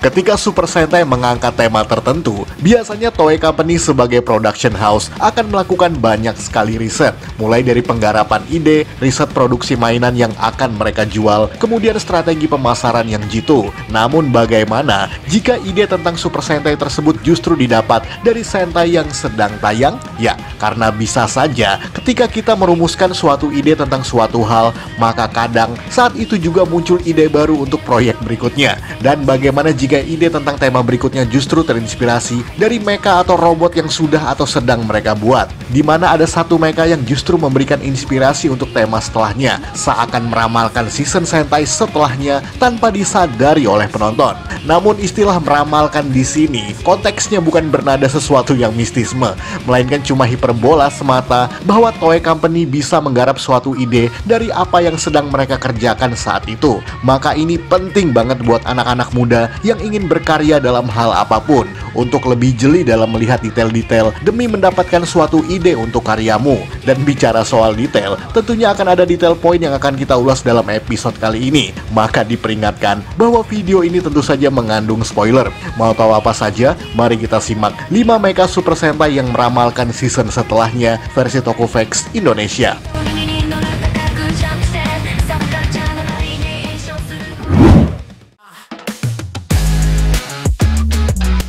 Ketika Super Sentai mengangkat tema tertentu, biasanya Toei Company sebagai production house akan melakukan banyak sekali riset, mulai dari penggarapan ide, riset produksi mainan yang akan mereka jual, kemudian strategi pemasaran yang jitu. Namun bagaimana jika ide tentang Super Sentai tersebut justru didapat dari Sentai yang sedang tayang? Ya, karena bisa saja ketika kita merumuskan suatu ide tentang suatu hal, maka kadang saat itu juga muncul ide baru untuk proyek berikutnya. Dan bagaimana jika ide tentang tema berikutnya justru terinspirasi dari mecha atau robot yang sudah atau sedang mereka buat, di mana ada satu mecha yang justru memberikan inspirasi untuk tema setelahnya, seakan meramalkan season Sentai setelahnya tanpa disadari oleh penonton. Namun istilah meramalkan di sini konteksnya bukan bernada sesuatu yang mistisme, melainkan cuma hiperbola semata bahwa Toei Company bisa menggarap suatu ide dari apa yang sedang mereka kerjakan saat itu. Maka ini penting banget buat anak-anak muda yang ingin berkarya dalam hal apapun, untuk lebih jeli dalam melihat detail-detail demi mendapatkan suatu ide untuk karyamu. Dan bicara soal detail, tentunya akan ada detail poin yang akan kita ulas dalam episode kali ini. Maka diperingatkan bahwa video ini tentu saja mengandung spoiler. Mau tahu apa saja? Mari kita simak 5 mecha Super Sentai yang meramalkan season setelahnya versi Tokuvex Indonesia.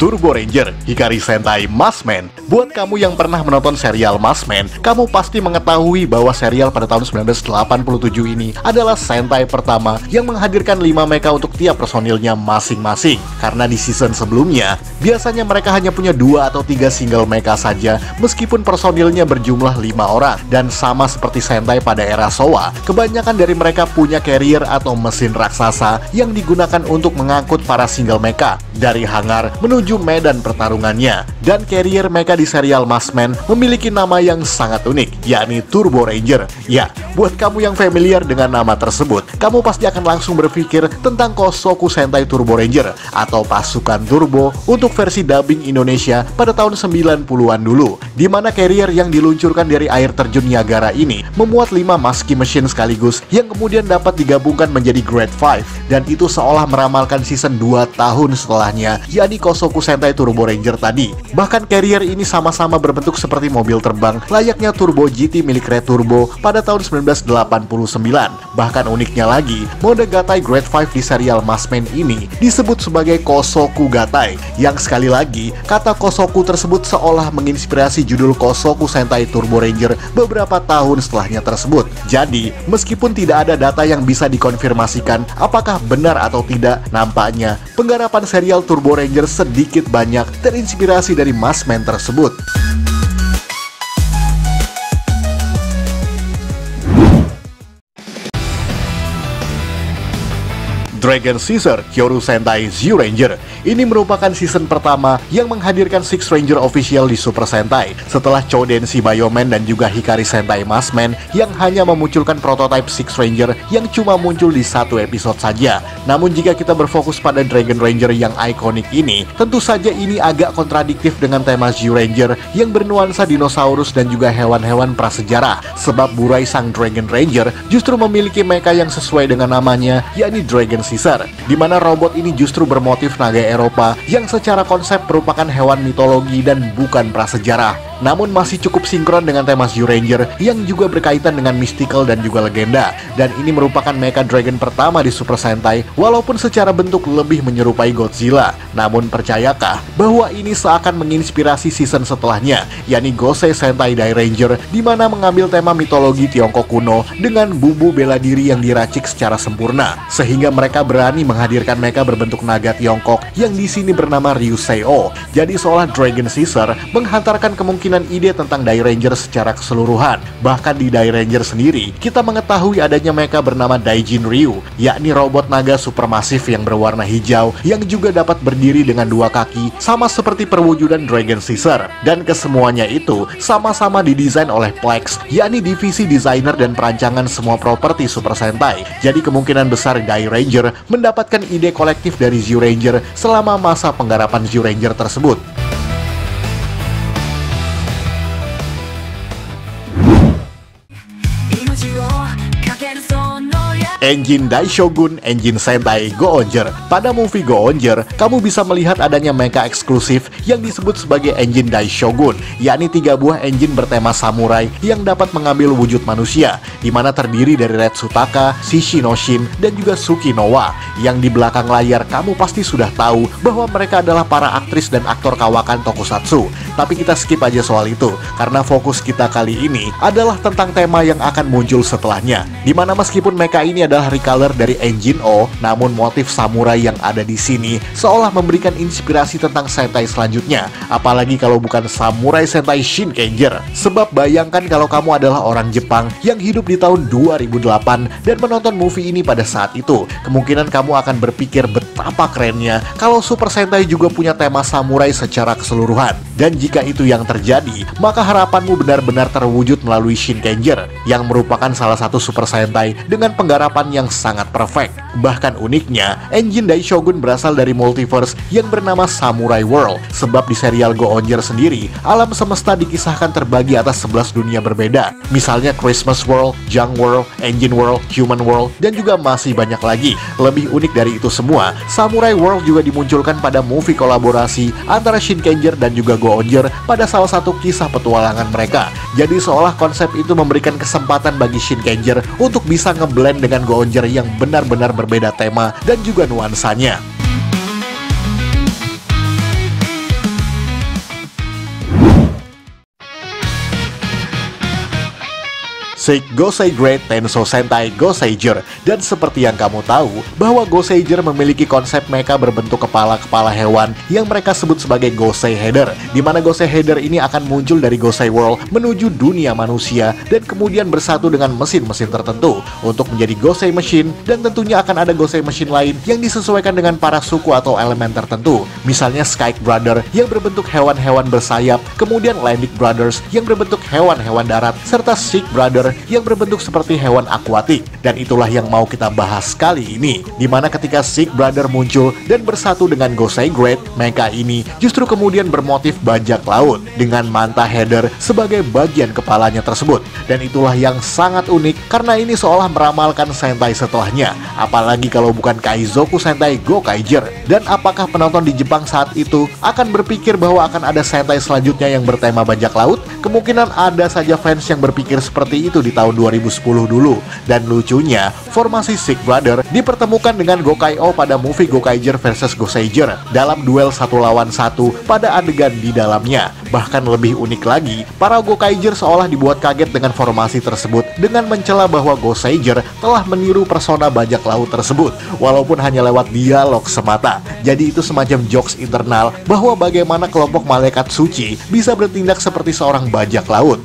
Turbo Ranger, Hikari Sentai Maskman. Buat kamu yang pernah menonton serial Maskman, kamu pasti mengetahui bahwa serial pada tahun 1987 ini adalah Sentai pertama yang menghadirkan 5 mecha untuk tiap personilnya masing-masing. Karena di season sebelumnya, biasanya mereka hanya punya 2 atau 3 single mecha saja, meskipun personilnya berjumlah 5 orang. Dan sama seperti Sentai pada era Showa, kebanyakan dari mereka punya carrier atau mesin raksasa yang digunakan untuk mengangkut para single mecha dari hangar menuju medan pertarungannya. Dan carrier mecha di serial Maskman memiliki nama yang sangat unik, yakni Turbo Ranger. Ya, buat kamu yang familiar dengan nama tersebut, kamu pasti akan langsung berpikir tentang Kosoku Sentai Turbo Ranger atau Pasukan Turbo untuk versi dubbing Indonesia pada tahun 90-an dulu, di mana carrier yang diluncurkan dari air terjun Niagara ini memuat 5 Musky Machine sekaligus yang kemudian dapat digabungkan menjadi Grade 5, dan itu seolah meramalkan season 2 tahun setelahnya, yakni Kosoku Sentai Turbo Ranger tadi. Bahkan carrier ini sama-sama berbentuk seperti mobil terbang layaknya Turbo GT milik Red Turbo pada tahun 1989. Bahkan uniknya lagi, mode Gatai Grade 5 di serial Maskman ini disebut sebagai Kosoku Gatai, yang sekali lagi kata Kosoku tersebut seolah menginspirasi judul Kosoku Sentai Turbo Ranger beberapa tahun setelahnya tersebut. Jadi, meskipun tidak ada data yang bisa dikonfirmasikan apakah benar atau tidak, nampaknya penggarapan serial Turbo Ranger sedikit banyak terinspirasi dari Maskman tersebut. Dragon Caesar Kyoru Sentai Zyuranger. Ini merupakan season pertama yang menghadirkan Six Ranger official di Super Sentai, setelah Choudenshi Bioman dan juga Hikari Sentai Maskman yang hanya memunculkan prototipe Six Ranger yang cuma muncul di 1 episode saja. Namun jika kita berfokus pada Dragon Ranger yang ikonik ini, tentu saja ini agak kontradiktif dengan tema Zyuranger yang bernuansa dinosaurus dan juga hewan-hewan prasejarah. Sebab Burai sang Dragon Ranger justru memiliki mecha yang sesuai dengan namanya, yakni Dragon Caesar, di mana robot ini justru bermotif naga Eropa yang secara konsep merupakan hewan mitologi dan bukan prasejarah. Namun masih cukup sinkron dengan tema Zyuranger yang juga berkaitan dengan mystical dan juga legenda. Dan ini merupakan mecha dragon pertama di Super Sentai, walaupun secara bentuk lebih menyerupai Godzilla. Namun percayakah bahwa ini seakan menginspirasi season setelahnya, yakni Gosei Sentai Dairanger, di mana mengambil tema mitologi Tiongkok kuno dengan bumbu bela diri yang diracik secara sempurna, sehingga mereka berani menghadirkan mecha berbentuk naga Tiongkok yang di sini bernama Ryusei-O. Jadi seolah Dragon Caesar menghantarkan kemungkinan ide tentang Dairanger secara keseluruhan. Bahkan di Dairanger sendiri, kita mengetahui adanya mecha bernama Daijin Ryu, yakni robot naga supermasif yang berwarna hijau yang juga dapat berdiri dengan 2 kaki, sama seperti perwujudan Dragon Caesar. Dan kesemuanya itu sama-sama didesain oleh Plex, yakni divisi desainer dan perancangan semua properti Super Sentai. Jadi kemungkinan besar Dairanger mendapatkan ide kolektif dari Zyuranger selama masa penggarapan Zyuranger tersebut. Engine Daishogun Engine Sentai Go-Onger. Pada movie Go-Onger, kamu bisa melihat adanya mecha eksklusif yang disebut sebagai Engine Daishogun, yakni 3 buah engine bertema samurai yang dapat mengambil wujud manusia, di mana terdiri dari Retsutaka, Shishinoshin, dan juga Tsukinowa. Yang di belakang layar kamu pasti sudah tahu bahwa mereka adalah para aktris dan aktor kawakan tokusatsu. Tapi kita skip aja soal itu, karena fokus kita kali ini adalah tentang tema yang akan muncul setelahnya, dimana meskipun mecha ini adalah recolor dari Engine O, namun motif samurai yang ada di sini seolah memberikan inspirasi tentang Sentai selanjutnya, apalagi kalau bukan Samurai Sentai Shinkenger. Sebab bayangkan kalau kamu adalah orang Jepang yang hidup di tahun 2008 dan menonton movie ini pada saat itu, kemungkinan kamu akan berpikir betapa kerennya kalau Super Sentai juga punya tema samurai secara keseluruhan. Dan jika itu yang terjadi, maka harapanmu benar-benar terwujud melalui Shinkenger, yang merupakan salah satu Super Sentai dengan penggarapan yang sangat perfect. Bahkan uniknya, Engine Daishogun berasal dari multiverse yang bernama Samurai World, sebab di serial Go-Onger sendiri, alam semesta dikisahkan terbagi atas 11 dunia berbeda. Misalnya Christmas World, Junk World, Engine World, Human World, dan juga masih banyak lagi. Lebih unik dari itu semua, Samurai World juga dimunculkan pada movie kolaborasi antara Shinkenger dan juga Go-Onger pada salah satu kisah petualangan mereka. Jadi seolah konsep itu memberikan kesempatan bagi Shinkenger untuk bisa ngeblend dengan Go-Onger yang benar-benar berbeda tema dan juga nuansanya. Six Gosei Great Tenso Sentai Goseiger. Dan seperti yang kamu tahu, bahwa Goseiger memiliki konsep mecha berbentuk kepala-kepala hewan yang mereka sebut sebagai Gosei Header, di mana Gosei Header ini akan muncul dari Gosei World menuju dunia manusia dan kemudian bersatu dengan mesin-mesin tertentu untuk menjadi Gosei Machine, dan tentunya akan ada Gosei Machine lain yang disesuaikan dengan para suku atau elemen tertentu. Misalnya Sky Brother yang berbentuk hewan-hewan bersayap, kemudian Landic Brothers yang berbentuk hewan-hewan darat, serta Sick Brother yang berbentuk seperti hewan akuatik. Dan itulah yang mau kita bahas kali ini, dimana ketika Sick Brother muncul dan bersatu dengan Gosei Great, mecha ini justru kemudian bermotif bajak laut dengan manta header sebagai bagian kepalanya tersebut. Dan itulah yang sangat unik karena ini seolah meramalkan Sentai setelahnya, apalagi kalau bukan Kaizoku Sentai Gokaiger. Dan apakah penonton di Jepang saat itu akan berpikir bahwa akan ada Sentai selanjutnya yang bertema bajak laut? Kemungkinan ada saja fans yang berpikir seperti itu di tahun 2010 dulu. Dan lucunya, formasi Sick Brother dipertemukan dengan Gokai-O pada movie Gokaiger vs Goseiger dalam duel 1 lawan 1 pada adegan di dalamnya. Bahkan lebih unik lagi, para Gokaiger seolah dibuat kaget dengan formasi tersebut dengan mencela bahwa Goseiger telah meniru persona bajak laut tersebut, walaupun hanya lewat dialog semata. Jadi itu semacam jokes internal bahwa bagaimana kelompok malaikat suci bisa bertindak seperti seorang bajak laut.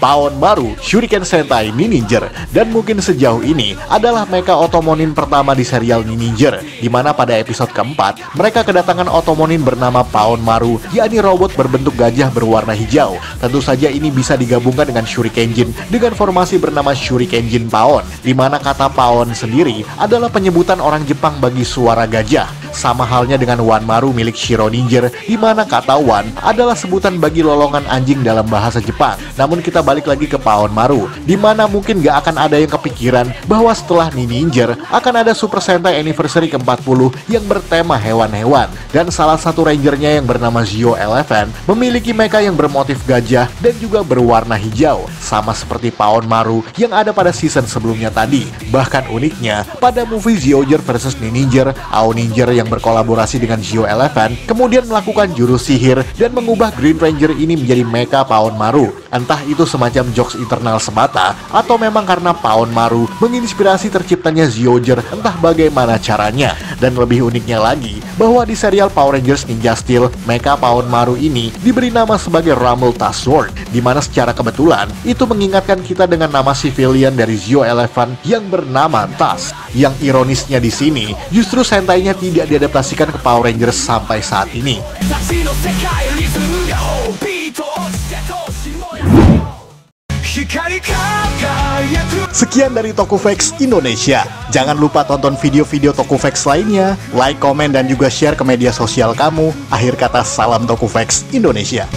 Paon Maru Shuriken Sentai Ninja. Dan mungkin sejauh ini adalah mecha Otomonin pertama di serial Ninja, dimana pada episode keempat mereka kedatangan Otomonin bernama Paon Maru, yakni robot berbentuk gajah berwarna hijau. Tentu saja ini bisa digabungkan dengan Shurikenjin dengan formasi bernama Shurikenjin Paon, dimana kata Paon sendiri adalah penyebutan orang Jepang bagi suara gajah. Sama halnya dengan Wan Maru milik Shiro Ninja, di mana kata Wan adalah sebutan bagi lolongan anjing dalam bahasa Jepang. Namun kita balik lagi ke Paon Maru, di mana mungkin gak akan ada yang kepikiran bahwa setelah Ninja akan ada Super Sentai Anniversary ke-40 yang bertema hewan-hewan. Dan salah satu rangernya yang bernama Zio Eleven memiliki mecha yang bermotif gajah dan juga berwarna hijau, sama seperti Paon Maru yang ada pada season sebelumnya tadi. Bahkan uniknya, pada movie Zyuohger vs Ninja, Ao Ninja yang berkolaborasi dengan Zio Eleven kemudian melakukan jurus sihir dan mengubah Green Ranger ini menjadi mecha Paon Maru. Entah itu semacam jokes internal semata atau memang karena Paon Maru menginspirasi terciptanya Zyuohger, entah bagaimana caranya. Dan lebih uniknya lagi, bahwa di serial Power Rangers Ninja Steel, mecha Paon Maru ini diberi nama sebagai Rumble Task Sword, di mana secara kebetulan itu mengingatkan kita dengan nama civilian dari Zio Eleven yang bernama Tas. Yang ironisnya di sini, justru Sentainya tidak diadaptasikan ke Power Rangers sampai saat ini. Sekian dari Tokufex Indonesia. Jangan lupa tonton video-video Tokufex lainnya, like, komen, dan juga share ke media sosial kamu. Akhir kata, salam Tokufex Indonesia.